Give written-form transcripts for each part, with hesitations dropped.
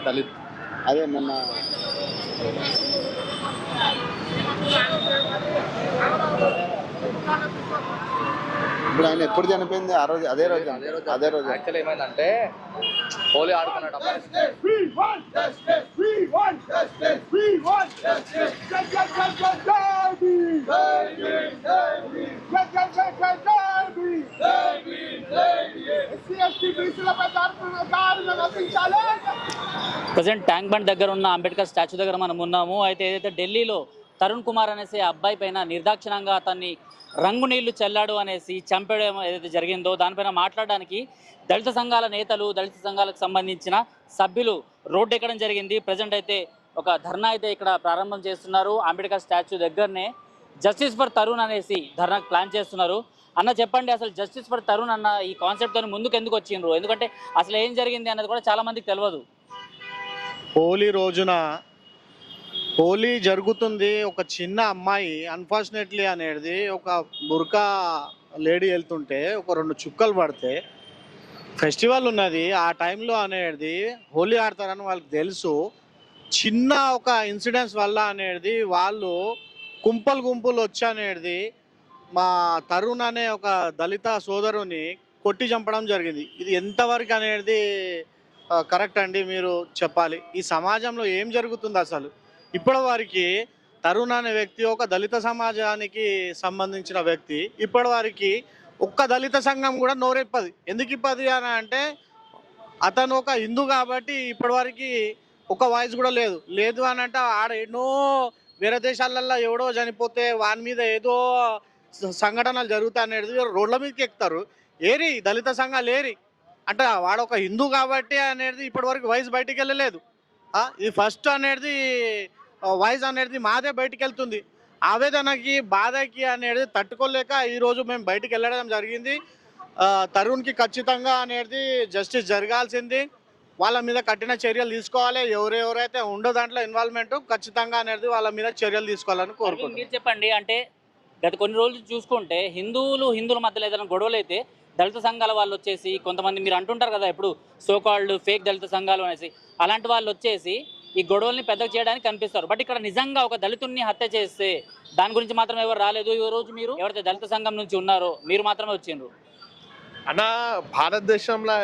దళిత్. అదే మొన్న ఇప్పుడు ఆయన ఎప్పుడు చనిపోయింది? ఆ రోజు అదే రోజు అదే రోజు యాక్చువల్ ఏమైందంటే హోలీ ఆడుకునేటప్పుడు ప్రజెంట్ ట్యాంక్ బండ్ దగ్గర ఉన్న అంబేద్కర్ స్టాచ్యూ దగ్గర మనం ఉన్నాము. అయితే ఏదైతే ఢిల్లీలో తరుణ్ కుమార్ అనేసి అబ్బాయి పైన నిర్దాక్షిణంగా అతన్ని రంగు నీళ్లు చల్లాడు అనేసి చంపేయడం ఏదైతే జరిగిందో దానిపైన మాట్లాడడానికి దళిత సంఘాల నేతలు, దళిత సంఘాలకు సంబంధించిన సభ్యులు రోడ్డు ఎక్కడం జరిగింది. ప్రజెంట్ అయితే ఒక ధర్నా అయితే ఇక్కడ ప్రారంభం చేస్తున్నారు. అంబేద్కర్ స్టాచ్యూ దగ్గరనే జస్టిస్ ఫర్ తరుణ్ అనేసి ధర్నాకు ప్లాన్ చేస్తున్నారు. అన్న చెప్పండి, అసలు జస్టిస్ ఫర్ తరుణ్ అన్న ఈ కాన్సెప్ట్తో ముందుకు ఎందుకు వచ్చిండ్రు? ఎందుకంటే అసలు ఏం జరిగింది అన్నది కూడా చాలా మందికి తెలియదు. హోలీ రోజున హోలీ జరుగుతుంది. ఒక చిన్న అమ్మాయి అన్ఫార్చునేట్లీ అనేది ఒక బుర్కా లేడీ వెళ్తుంటే ఒక 2 చుక్కలు పడితే ఫెస్టివల్ ఉన్నది ఆ టైంలో అనేది హోలీ ఆడతారని వాళ్ళకి తెలుసు. చిన్న ఒక ఇన్సిడెంట్స్ వల్ల అనేది వాళ్ళు గుంపులు వచ్చి అనేది మా తరుణ్ అనే ఒక దళిత సోదరుని కొట్టి చంపడం జరిగింది. ఇది ఎంతవరకు అనేది కరెక్ట్ అండి? మీరు చెప్పాలి. ఈ సమాజంలో ఏం జరుగుతుంది అసలు? ఇప్పటి వారికి తరుణ్ అనే వ్యక్తి ఒక దళిత సమాజానికి సంబంధించిన వ్యక్తి. ఇప్పటి వారికి ఒక్క దళిత సంఘం కూడా నోరెప్పది. ఎందుకు ఇప్పది అని అంటే అతను ఒక హిందూ కాబట్టి ఇప్పటి వారికి ఒక వాయిస్ కూడా లేదు అని అంటే ఆడ ఎన్నో వేరే దేశాలల్లో ఎవడో చనిపోతే వాని మీద ఏదో సంఘటనలు జరుగుతాయి అనేది రోడ్ల మీదకి ఎక్కుతారు. ఏరి దళిత సంఘాలు ఏరి అంటే వాడు ఒక హిందూ కాబట్టి అనేది ఇప్పటి వరకు వాయిస్ బయటికి వెళ్ళలేదు. ఇది ఫస్ట్ అనేది వాయిస్ అనేది మాదే బయటికి వెళ్తుంది. ఆవేదనకి బాధకి అనేది తట్టుకోలేక ఈరోజు మేము బయటికి వెళ్ళడం జరిగింది. తరుణ్కి ఖచ్చితంగా అనేది జస్టిస్ జరగాల్సింది. వాళ్ళ మీద కఠిన చర్యలు తీసుకోవాలి. ఎవరెవరైతే ఉండో దాంట్లో ఇన్వాల్వ్మెంట్ ఖచ్చితంగా అనేది వాళ్ళ మీద చర్యలు తీసుకోవాలని కోరుకుంటున్నాను. మీరు చెప్పండి, అంటే గత కొన్ని రోజులు చూసుకుంటే హిందువుల మధ్యలో ఏదైనా గొడవలు అయితే దళిత సంఘాల వాళ్ళు వచ్చేసి కొంతమంది మీరు అంటుంటారు కదా ఇప్పుడు సోకాల్డ్ ఫేక్ దళిత సంఘాలు అనేసి, అలాంటి వాళ్ళు వచ్చేసి ఈ గొడవల్ని పెద్దగా చేయడానికి కనిపిస్తారు. బట్ ఇక్కడ నిజంగా ఒక దళితుడిని హత్య చేస్తే దాని గురించి మాత్రం ఎవరు రాలేదు. ఈ రోజు మీరు ఎవరైతే దళిత సంఘం నుంచి ఉన్నారో మీరు మాత్రమే వచ్చిండ్రు. అన్న, భారతదేశంలో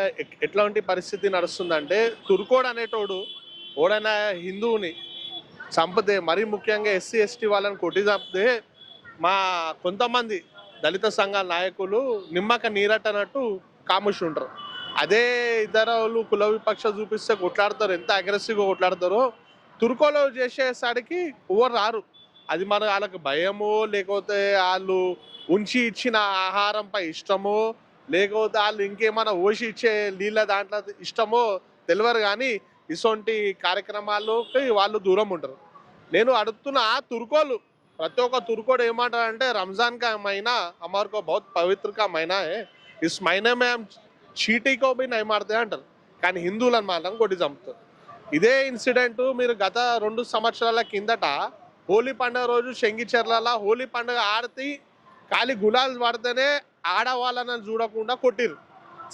ఎట్లాంటి పరిస్థితి నడుస్తుందంటే తుర్కోడు అనేటోడు ఓడైనా హిందువుని చంపితే, మరీ ముఖ్యంగా ఎస్సీ ఎస్టీ వాళ్ళని కొట్టి చంపితే మా కొంతమంది దళిత సంఘాల నాయకులు నిమ్మక నీరట్టనట్టు కాముషి ఉంటారు. అదే ఇతర వాళ్ళు కుల విపక్ష చూపిస్తే కొట్లాడతారు. ఎంత అగ్రెసివ్గా కొట్లాడతారో తుర్కోలో చేసేసరికి ఎవరు రారు. అది మన వాళ్ళకి భయమో, లేకపోతే వాళ్ళు ఉంచి ఇచ్చిన ఆహారంపై ఇష్టమో, లేకపోతే వాళ్ళు ఇంకేమైనా ఓసి ఇచ్చే నీళ్ళ దాంట్లో ఇష్టమో తెలియరు. కానీ ఇటువంటి కార్యక్రమాల్లోకి వాళ్ళు దూరం ఉంటారు. నేను అడుగుతున్న తుర్కోలు, ప్రతి ఒక్క తుర్కోడు ఏమంటారంటే రంజాన్ కా మहीना हमारे को बहुत पवित्र का महीना है, इस महीने में हम చీటీ को भी नहीं मारते అంటారు. కానీ హిందువులను మాత్రం కొట్టి చంపుతారు. ఇదే ఇన్సిడెంట్ మీరు గత 2 సంవత్సరాల కిందట హోలీ పండుగ రోజు శంగిచెర్లలో హోలీ పండుగ ఆడితే ఖాళీ గులాల్ పడితేనే ఆడవాళ్ళని చూడకుండా కొట్టిరు.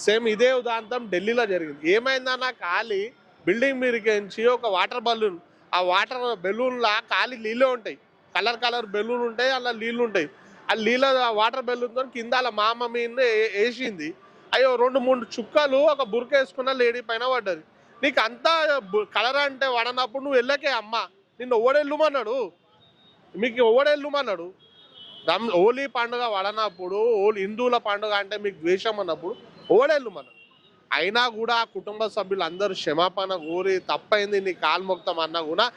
సేమ్ ఇదే ఉదాంతం ఢిల్లీలో జరిగింది. ఏమైందన్న, ఖాళీ బిల్డింగ్ మీదకించి ఒక వాటర్ బెలూన్, ఆ వాటర్ బెలూన్లా ఖాళీ నీళ్ళే ఉంటాయి, కలర్ బెలూన్ ఉంటాయి, అలా నీళ్ళు ఉంటాయి. ఆ నీళ్ళ వాటర్ బెలూన్తో కింద అలా మామ మీద వేసింది. అయ్యో 2-3 చుక్కలు ఒక బురక వేసుకున్న లేడీ పైన పడ్డది. నీకు అంతా కలర్ అంటే వాడనప్పుడు నువ్వు వెళ్ళకే అమ్మ, నిన్ను ఓడెళ్ళుమన్నాడు, మీకు ఓడెళ్ళుమన్నాడు. హోలీ పండుగ వాడనప్పుడు, హిందువుల పండుగ అంటే మీకు ద్వేషం అన్నప్పుడు ఓడెళ్ళుమన్నాడు. అయినా కూడా కుటుంబ సభ్యులు అందరూ క్షమాపణ కోరి తప్పైంది నీ కాలు మొక్తం అన్నా కూడా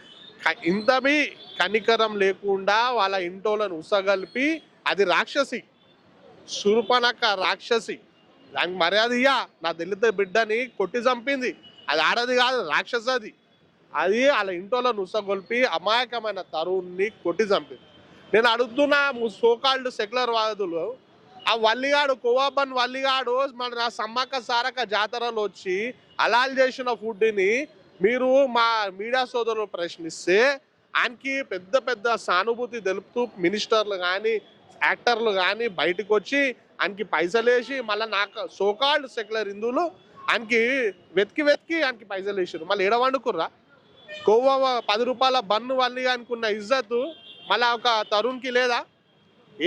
ఇంతమీ కనికరం లేకుండా వాళ్ళ ఇంటోలను ఉసగలిపి, అది రాక్షసి, శూర్పణఖ రాక్షసి, దానికి మర్యాద ఇయ్యా. నా దళిత బిడ్డని కొట్టి చంపింది, అది ఆడది కాదు, రాక్షసది. అది వాళ్ళ ఇంటోలను ఉసగొల్పి అమాయకమైన తరుణ్ని కొట్టి చంపింది. నేను అడుగుతున్నా సోకాల్డ్ సెక్యులర్ వాదులు, ఆ వల్లిగాడు కోవాబన్ వల్లిగాడు మన సమ్మక్క సారక్క జాతరలో వచ్చి అలాల్ చేసిన ఫుడ్ని మీరు మా మీడియా సోదరులు ప్రశ్నిస్తే ఆయనకి పెద్ద సానుభూతి తెలుపుతూ మినిస్టర్లు కానీ యాక్టర్లు కానీ బయటకు వచ్చి ఆయనకి పైసలు వేసి మళ్ళీ నాకు సోకాల్డ్ సెక్యులర్ హిందువులు ఆయనకి వెతికి ఆయనకి పైసలు వేసారు. మళ్ళీ ఏడ వండుకుర్రా? కొవ్వ 10 రూపాయల బన్ను వాళ్ళు అనుకున్న ఇజ్జత్ మళ్ళీ ఒక తరుణ్కి లేదా?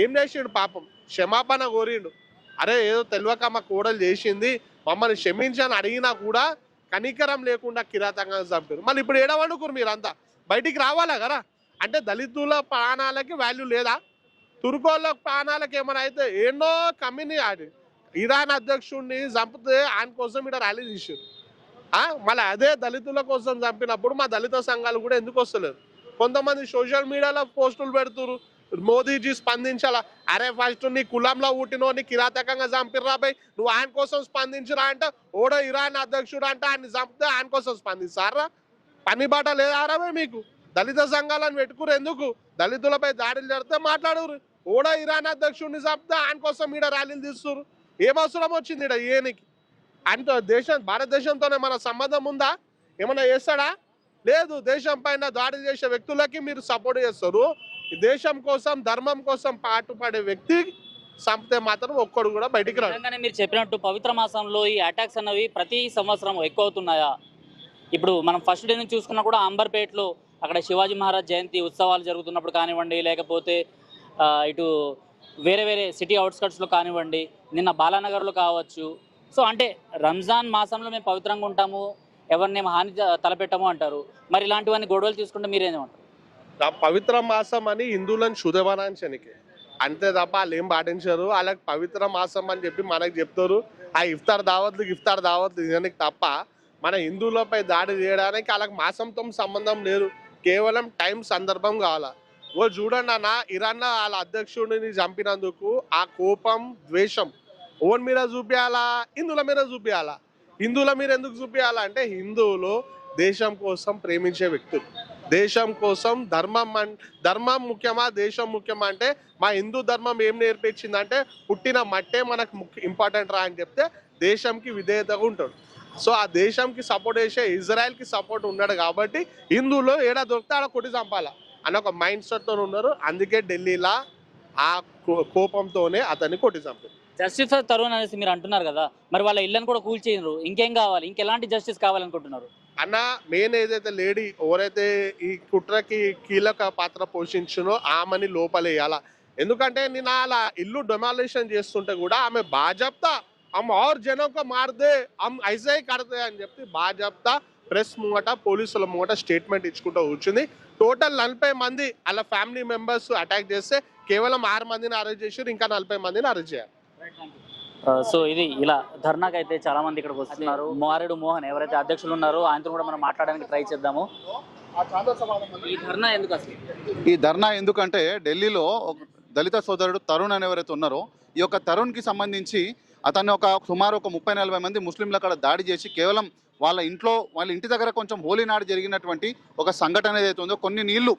ఏం చేసిండు పాపం? క్షమాపణ కోరిండు. అరే ఏదో తెలియక మా కోడలు చేసింది, మమ్మల్ని క్షమించని అడిగినా కూడా కనికరం లేకుండా కిరాతంగా చంపారు. మళ్ళీ ఇప్పుడు ఏడ వండుకురు మీరంతా? బయటికి రావాలా కదా? అంటే దళితుల ప్రాణాలకి వాల్యూ లేదా? తుర్కోళ్ళ ప్రాణాలకి ఏమైనా అయితే ఎన్నో కమ్యూనిటీ ఇరాన్ అధ్యక్షుడిని చంపితే ఆయన కోసం ఇక్కడ ర్యాలీ తీసారు. మళ్ళీ అదే దళితుల కోసం చంపినప్పుడు మా దళిత సంఘాలు కూడా ఎందుకు వస్తలేదు? కొంతమంది సోషల్ మీడియాలో పోస్టులు పెడుతున్నారు, మోదీజీ స్పందించాలా. అరే ఫస్ట్ నీ కులంలో ఊటినో నీ కిరాతకంగా చంపిర్రా బై, నువ్వు ఆయన కోసం స్పందించరా అంటే ఓడో ఇరాన్ అధ్యక్షుడు అంటే ఆయన చంపితే ఆయన కోసం స్పందిస్తారా? పని బాట లేదా బై మీకు? దళిత సంఘాలను పెట్టుకురు ఎందుకు? దళితులపై దాడులు జరిగితే మాట్లాడురు. ఓడో ఇరాన్ అధ్యక్షుడిని చంపితే ఆయన కోసం ఈడ ర్యాలీలు తీస్తున్నారు. ఏం అవసరం వచ్చింది ఈడ ఏనికి? ఆయనతో భారతదేశంతోనే మన సంబంధం ఉందా? ఏమన్నా చేస్తాడా? లేదు. దేశం పైన దాడి చేసే వ్యక్తులకి మీరు సపోర్ట్ చేస్తారు. దేశం కోసం ధర్మం కోసం పాటుపడే వ్యక్తి చంపితే మాత్రం ఒక్కడు కూడా బయటికి రాడు. మీరు చెప్పినట్టు పవిత్ర మాసంలో ఈ అటాక్స్ అన్నవి ప్రతి సంవత్సరం ఎక్కువ అవుతున్నాయా? ఇప్పుడు మనం ఫస్ట్ డే నుంచి చూసుకున్నా కూడా అంబర్పేటలో అక్కడ శివాజీ మహారాజ్ జయంతి ఉత్సవాలు జరుగుతున్నప్పుడు కానివ్వండి, లేకపోతే ఇటు వేరే వేరే సిటీ అవుట్స్కట్స్లో కానివ్వండి, నిన్న బాలానగర్లో కావచ్చు. సో అంటే రంజాన్ మాసంలో మేము పవిత్రంగా ఉంటాము, ఎవరిని హాని తలపెట్టము అంటారు. మరి ఇలాంటివన్నీ గొడవలు తీసుకుంటే మీరేమంటారు? పవిత్ర మాసం అని హిందువులను శుధవనాంచనికి అంతే తప్ప వాళ్ళు ఏం పాటించారు. వాళ్ళకి పవిత్ర మాసం అని చెప్పి మనకు చెప్తారు. ఆ ఇఫ్తార్ దావత్లు ఇదానికి తప్ప మన హిందువులపై దాడి చేయడానికి వాళ్ళకి మాసంతో సంబంధం లేదు. కేవలం టైం సందర్భం కావాలా. చూడండి అన్న, ఇరాన్ వాళ్ళ అధ్యక్షుడిని చంపినందుకు ఆ కోపం ద్వేషం ఓన్ మీద చూపించాలా, హిందువుల మీద చూపించాలా? హిందువుల మీద ఎందుకు చూపించాలా అంటే హిందువులు దేశం కోసం ప్రేమించే వ్యక్తులు. దేశం కోసం ధర్మం ముఖ్యమా దేశం ముఖ్యమా అంటే మా హిందూ ధర్మం ఏం నేర్పించిందంటే పుట్టిన మట్టే మనకు ఇంపార్టెంట్ రా అని చెప్తే దేశంకి విధేయతగా ఉంటాడు. సో ఆ దేశంకి సపోర్ట్ చేసే ఇజ్రాయెల్కి సపోర్ట్ ఉన్నాడు కాబట్టి హిందువులు ఏడా దొరికితే ఆడ కొట్టి చంపాలా అని ఒక మైండ్ సెట్తో ఉన్నారు. అందుకే ఢిల్లీలో ఆ కోపంతోనే అతన్ని కొట్టి చంపారు. జస్టిస్ ఫర్ తరుణ్ అనేసి మీరు అంటున్నారు కదా, మరి వాళ్ళ ఇళ్ళని కూడా కూల్చేయరు. ఇంకేం కావాలి? ఇంకెలాంటి జస్టిస్ కావాలనుకుంటున్నారు? అన్న మెయిన్ ఏదైతే లేడీ ఎవరైతే ఈ కుట్రకి కీలక పాత్ర పోషించునో ఆమెని లోపలేయాల. ఎందుకంటే నేను అలా ఇల్లు డొమాలిషన్ చేస్తుంటే కూడా ఆమె బాజప్తా हम और जनों को मार दे हम ऐसे ही करते అని చెప్పి బాజప్తా ప్రెస్ ముంగట పోలీసుల ముంగట స్టేట్మెంట్ ఇచ్చుకుంటూ కూర్చుంది. టోటల్ 40 మంది అలా ఫ్యామిలీ మెంబర్స్ అటాక్ చేస్తే కేవలం 6 మందిని అరెస్ట్ చేశారు, ఇంకా 40 మందిని అరెస్ట్ చేయాలి. సో ఇది ఇలా ధర్నాకి అయితే చాలా మంది ఇక్కడికి వస్తున్నారు. మారేడు మోహన్ ఎవరైతే అధ్యక్షులు ఉన్నారో ఆయనతో కూడా మనం మాట్లాడడానికి ట్రై చేద్దాము. ఈ ధర్నా ఎందుకు అసలు? ఈ ధర్నా ఎందుకంటే ఢిల్లీలో దళిత సోదరుడు తరుణ్ అని ఎవరైతే ఉన్నారో ఈ యొక్క తరుణ్కి సంబంధించి అతన్ని సుమారు 30-40 మంది ముస్లింలు అక్కడ దాడి చేసి కేవలం వాళ్ళ ఇంటి దగ్గర కొంచెం హోలీ నాడు జరిగినటువంటి ఒక సంఘటన ఏదైతే ఉందో కొన్ని నీళ్లు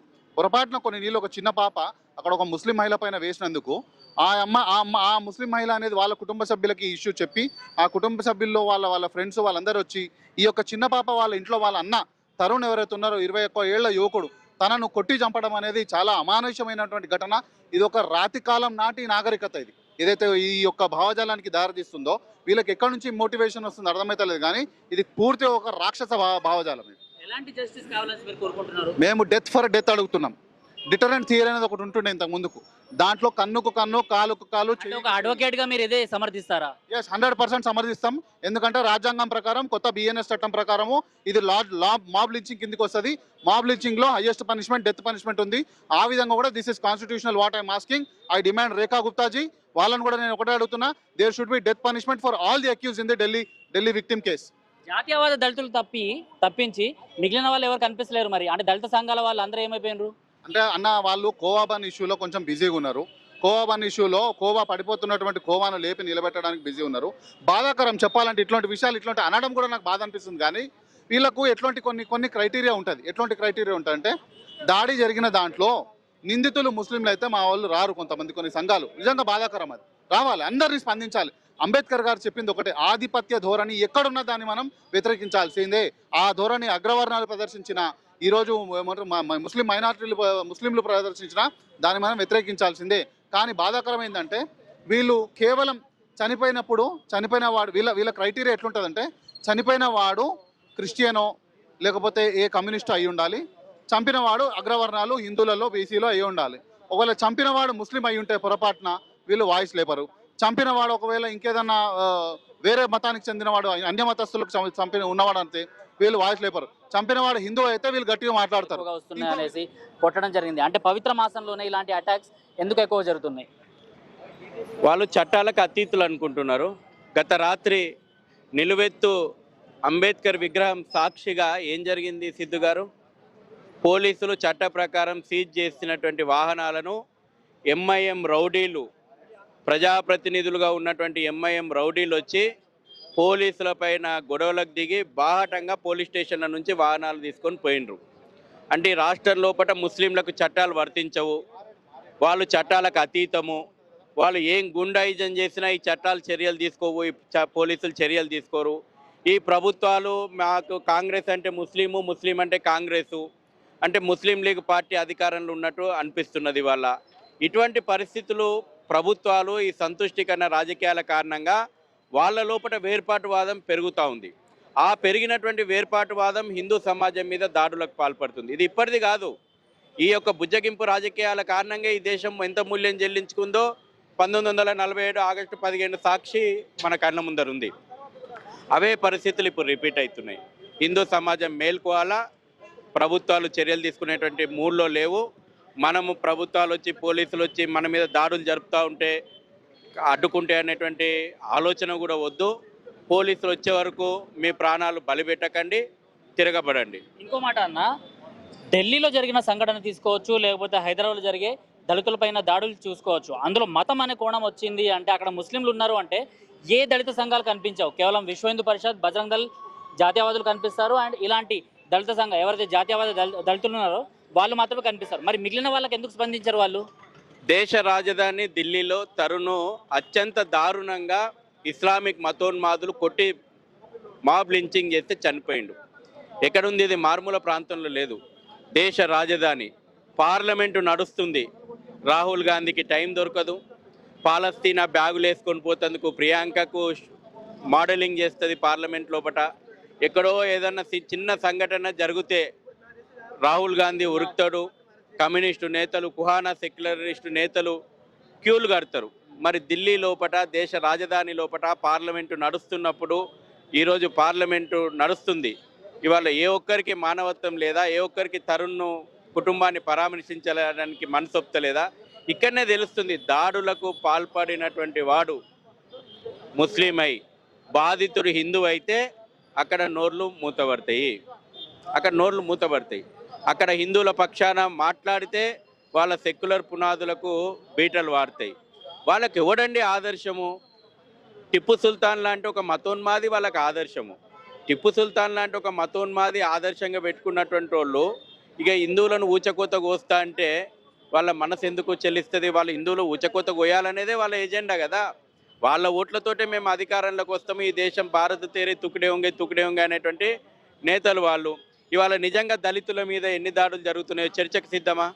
ఒక చిన్న పాప అక్కడ ఒక ముస్లిం మహిళ పైన వేసినందుకు ఆ ముస్లిం మహిళ అనేది వాళ్ళ కుటుంబ సభ్యులకి ఇష్యూ చెప్పి ఆ కుటుంబ సభ్యుల్లో వాళ్ళ ఫ్రెండ్స్ వాళ్ళందరూ వచ్చి ఈ యొక్క చిన్న పాప వాళ్ళ ఇంట్లో వాళ్ళ అన్న తరుణ్ ఎవరైతే ఉన్నారో 21 ఏళ్ల యువకుడు తనను కొట్టి చంపడం అనేది చాలా అమానుషమైనటువంటి ఘటన. ఇది ఒక రాతి కాలం నాటి నాగరికత. ఇది ఏదైతే ఈ యొక్క భావజాలానికి దారితీస్తుందో వీళ్ళకి ఎక్కడి నుంచి మోటివేషన్ వస్తుందో అర్థమైతలేదు, కానీ ఇది పూర్తిగా ఒక రాక్షస భావజాలం. ఎలాంటి జస్టిస్ కావాలని మీరు కోరుకుంటున్నారు? మేము డెత్ ఫర్ డెత్ అడుగుతున్నాం. డిటరెంట్ థియరీ అనేది ఒకటి ఉంటుండే ఇంతకు ముందుకు, దాంట్లో కన్నుకు కన్ను కాలుకు కాలు. ఒక అడ్వకేట్ గా మీరు ఇదే సమర్థిస్తారా? ఎస్, 100% సమర్థిస్తాం. ఎందుకంటే రాజ్యాంగం ప్రకారం కొత్త బిఎన్ఎస్ చట్టం ప్రకారము ఇది మాబ్ లించింగ్ కిందికి వస్తుంది. మాబ్ లించింగ్ లో హైయెస్ట్ పనిష్మెంట్ డెత్ పనిష్మెంట్ ఉంది. ఆ విధంగా కూడా this is constitutional what I'm asking. I demand Rekha Gupta ji వాళ్ళని కూడా నేను ఒకటే అడుగుతున్నా, there should be death punishment for all the accuse in the Delhi victim case. జాతీయవాద దళితులు తప్పించి మిగిలిన వాళ్ళు ఎవరు కనిపిస్తలేరు. మరి అంటే దళిత సంఘాల వాళ్ళు అందరూ ఏమైపోయినారు అంటే అన్న వాళ్ళు కోవాబాన్ ఇష్యూలో కొంచెం బిజీగా ఉన్నారు. కోవాబాన్ ఇష్యూలో కోవా పడిపోతున్నటువంటి కోవాను లేపి నిలబెట్టడానికి బిజీ ఉన్నారు. బాధాకరం చెప్పాలంటే ఇట్లాంటి విషయాలు ఇట్లాంటి అనడం కూడా నాకు బాధ అనిపిస్తుంది. కానీ వీళ్ళకు ఎట్లాంటి కొన్ని క్రైటీరియా ఉంటుంది. ఎట్లాంటి క్రైటీరియా ఉంటుందంటే దాడి జరిగిన దాంట్లో నిందితులు ముస్లింలు అయితే మా వాళ్ళు రారు. కొన్ని సంఘాలు నిజంగా బాధాకరం. అది రావాలి, అందరినీ స్పందించాలి. అంబేద్కర్ గారు చెప్పింది ఒకటే, ఆధిపత్య ధోరణి ఎక్కడున్నా దాన్ని మనం వ్యతిరేకించాల్సిందే. ఆ ధోరణి అగ్రవర్ణాలు ప్రదర్శించిన ఈరోజు ముస్లింలు ప్రదర్శించిన దాన్ని మనం వ్యతిరేకించాల్సిందే. కానీ బాధాకరం ఏంటంటే వీళ్ళు కేవలం చనిపోయిన వాడు వీళ్ళ క్రైటీరియా ఎట్లుంటుందంటే చనిపోయిన వాడు క్రిస్టియనో లేకపోతే ఏ కమ్యూనిస్ట్ అయి ఉండాలి, చంపిన వాడు అగ్రవర్ణాలు హిందువులలో బీసీలో అయి ఉండాలి. ఒకవేళ చంపిన వాడు ముస్లిం అయి ఉంటే పొరపాటున వీళ్ళు వాయిస్ లేపరు. చంపిన వాడు ఒకవేళ ఇంకేదన్నా వేరే మతానికి చెందిన వాడు అన్య మతస్థులకు చంపిన ఉన్నవాడు అంతే వీళ్ళు వాయిస్ లేపరు. చంపిన వాడు హిందూ అయితే వీళ్ళు గట్టిగా మాట్లాడతారు. వస్తున్నాయి అనేసి కొట్టడం జరిగింది. అంటే పవిత్ర మాసంలోనే ఇలాంటి అటాక్స్ ఎందుకు ఎక్కువ జరుగుతున్నాయి? వాళ్ళు చట్టాలకు అతీతులు అనుకుంటున్నారు. గత రాత్రి నిలువెత్తు అంబేద్కర్ విగ్రహం సాక్షిగా ఏం జరిగింది సిద్ధు గారు? పోలీసులు చట్ట ప్రకారం సీజ్ చేసినటువంటి వాహనాలను ఎంఐఎం రౌడీలు, ప్రజాప్రతినిధులుగా ఉన్నటువంటి ఎంఐఎం రౌడీలు వచ్చి పోలీసుల పైన గొడవలకు దిగి బాహటంగా పోలీస్ స్టేషన్ల నుంచి వాహనాలు తీసుకొని పోయినరు. అంటే ఈ రాష్ట్రం లోపల ముస్లింలకు చట్టాలు వర్తించవు, వాళ్ళు చట్టాలకు అతీతము, వాళ్ళు ఏం గుండాయిజం చేసినా ఈ చట్టాలు చర్యలు తీసుకోవు, పోలీసులు చర్యలు తీసుకోరు. ఈ ప్రభుత్వాలు మాకు కాంగ్రెస్ అంటే ముస్లిము, ముస్లిం అంటే కాంగ్రెసు, అంటే ముస్లిం లీగ్ పార్టీ అధికారంలో ఉన్నట్టు అనిపిస్తున్నది వాళ్ళ. ఇటువంటి పరిస్థితులు ప్రభుత్వాలు ఈ సంతుష్టికరణ రాజకీయాల కారణంగా వాళ్ళ లోపల వేర్పాటువాదం పెరుగుతూ ఉంది. ఆ పెరిగినటువంటి వేర్పాటువాదం హిందూ సమాజం మీద దాడులకు పాల్పడుతుంది. ఇది ఇప్పటిది కాదు. ఈ యొక్క బుజ్జగింపు రాజకీయాల కారణంగా ఈ దేశం ఎంత మూల్యం చెల్లించుకుందో 1947 ఆగస్టు 15 సాక్షి మన కళ్ళ ముందర ఉంది. అవే పరిస్థితులు ఇప్పుడు రిపీట్ అవుతున్నాయి. హిందూ సమాజం మేల్కోవాలా, ప్రభుత్వాలు చర్యలు తీసుకునేటువంటి మూడ్లో లేవు. మనము ప్రభుత్వాలు వచ్చి పోలీసులు వచ్చి మన మీద దాడులు జరుపుతూ ఉంటే అడ్డుకుంటే అనేటువంటి ఆలోచన కూడా వద్దు. పోలీసులు వచ్చే వరకు మీ ప్రాణాలు బలిపెట్టకండి, తిరగబడండి. ఇంకో మాట అన్న, ఢిల్లీలో జరిగిన సంఘటన తీసుకోవచ్చు, లేకపోతే హైదరాబాద్లో జరిగే దళితులపైన దాడులు చూసుకోవచ్చు. అందులో మతం అనే కోణం వచ్చింది అంటే అక్కడ ముస్లింలు ఉన్నారు అంటే ఏ దళిత సంఘాలు కనిపించావు? కేవలం విశ్వ హిందూ పరిషత్, బజరంగ్ దళ్, జాతీయవాదులు కనిపిస్తారు. అండ్ ఇలాంటి దళిత సంఘం ఎవరైతే జాతీయవాద దళితులు ఉన్నారో వాళ్ళు మాత్రమే కనిపిస్తారు. మరి మిగిలిన వాళ్ళకి ఎందుకు స్పందించారు వాళ్ళు? దేశ రాజధాని ఢిల్లీలో తరుణ్ అత్యంత దారుణంగా ఇస్లామిక్ మతోన్మాదులు కొట్టి మాబ్ లించింగ్ చేస్తే చనిపోయిండు. ఎక్కడుంది ఇది? మారుమూల ప్రాంతంలో లేదు. దేశ రాజధాని, పార్లమెంటు నడుస్తుంది. రాహుల్ గాంధీకి టైం దొరకదు. పాలస్తీనా బ్యాగులు వేసుకొని పోతందుకు ప్రియాంకకు మోడలింగ్ చేస్తుంది పార్లమెంట్ లోపల. ఎక్కడో ఏదన్నా చిన్న సంఘటన జరిగితే రాహుల్ గాంధీ ఉరుకుతాడు. కమ్యూనిస్టు నేతలు, కుహానా సెక్యులరిస్టు నేతలు క్యూలు కడతారు. మరి ఢిల్లీ లోపల, దేశ రాజధాని లోపల పార్లమెంటు నడుస్తున్నప్పుడు, ఈరోజు పార్లమెంటు నడుస్తుంది, ఇవాళ ఏ ఒక్కరికి మానవత్వం లేదా? ఏ ఒక్కరికి తరుణ్ను కుటుంబాన్ని పరామర్శించడానికి మనసొప్తలేదా? ఇక్కడనే తెలుస్తుంది. దాడులకు పాల్పడినటువంటి వాడు ముస్లిం అయి, బాధితుడు హిందూ అయితే అక్కడ నోర్లు మూతపడతాయి. అక్కడ హిందువుల పక్షాన మాట్లాడితే వాళ్ళ సెక్యులర్ పునాదులకు బీటలు వాడతాయి. వాళ్ళకి ఎవడండి ఆదర్శము? టిప్పు సుల్తాన్ లాంటి ఒక మతోన్మాది వాళ్ళకి ఆదర్శము. టిప్పు సుల్తాన్ లాంటి ఒక మతోన్మాది ఆదర్శంగా పెట్టుకున్నటువంటి వాళ్ళు ఇక హిందువులను ఊచకోత కోస్తా అంటే వాళ్ళ మనసు ఎందుకు చెల్లిస్తుంది? వాళ్ళు హిందువులు ఊచకోత కోయాలనేదే వాళ్ళ ఎజెండా కదా. వాళ్ళ ఓట్లతోటే మేము అధికారంలోకి వస్తాము, ఈ దేశం భారత్ తేరే తుకుడే ఉంగే అనేటువంటి నేతలు వాళ్ళు. ఇవాళ నిజంగా దళితుల మీద ఎన్ని దాడులు జరుగుతున్నాయో చర్చకు సిద్ధమా?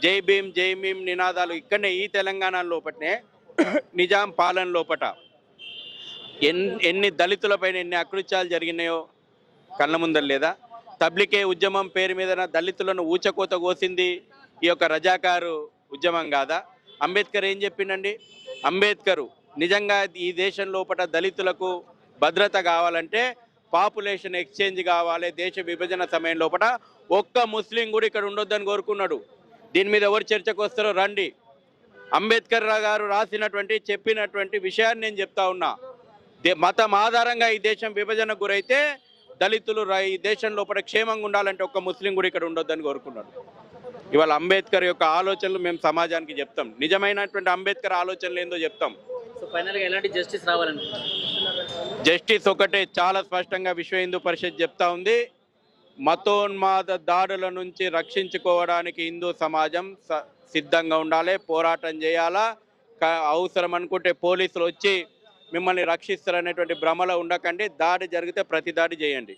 జై భీమ్ జై భీమ్ నినాదాలు ఇక్కడనే ఈ తెలంగాణ లోపటనే నిజాం పాలన లోపట ఎన్ని దళితులపైన ఎన్ని అకృత్యాలు జరిగినాయో కళ్ళ ముందర లేదా? తబ్లికే ఉద్యమం పేరు మీద దళితులను ఊచకోత కోసింది ఈ యొక్క రజాకారు ఉద్యమం కాదా? అంబేద్కర్ ఏం చెప్పిండండి? అంబేద్కరు నిజంగా ఈ దేశం లోపల దళితులకు భద్రత కావాలంటే పాపులేషన్ ఎక్స్చేంజ్ కావాలి. దేశ విభజన సమయం లోపల ఒక్క ముస్లిం కూడా ఇక్కడ ఉండొద్దని కోరుకున్నాడు. దీని మీద ఎవరు చర్చకు వస్తారో రండి. అంబేద్కర్ గారు చెప్పినటువంటి విషయాన్ని నేను చెప్తా ఉన్నా. మతం ఆధారంగా ఈ దేశం విభజనకు గురైతే దళితులు ఈ దేశం లోపల క్షేమంగా ఉండాలంటే ఒక్క ముస్లిం కూడా ఇక్కడ ఉండొద్దని కోరుకున్నాడు. ఇవాళ అంబేద్కర్ యొక్క ఆలోచనలు మేము సమాజానికి చెప్తాం. నిజమైనటువంటి అంబేద్కర్ ఆలోచనలు ఏందో చెప్తాం. సో ఫైనల్గా ఎలాంటి జస్టిస్ రావాలనుకుంటున్నారు? జస్టిస్ ఒకటే చాలా స్పష్టంగా విశ్వ హిందూ పరిషత్ చెప్తా ఉంది. మతోన్మాద దాడుల నుంచి రక్షించుకోవడానికి హిందూ సమాజం సిద్ధంగా ఉండాలి, పోరాటం చేయాలా. అవసరం అనుకుంటే పోలీసులు వచ్చి మిమ్మల్ని రక్షిస్తారనేటువంటి భ్రమలో ఉండకండి. దాడి జరిగితే ప్రతి దాడి చేయండి.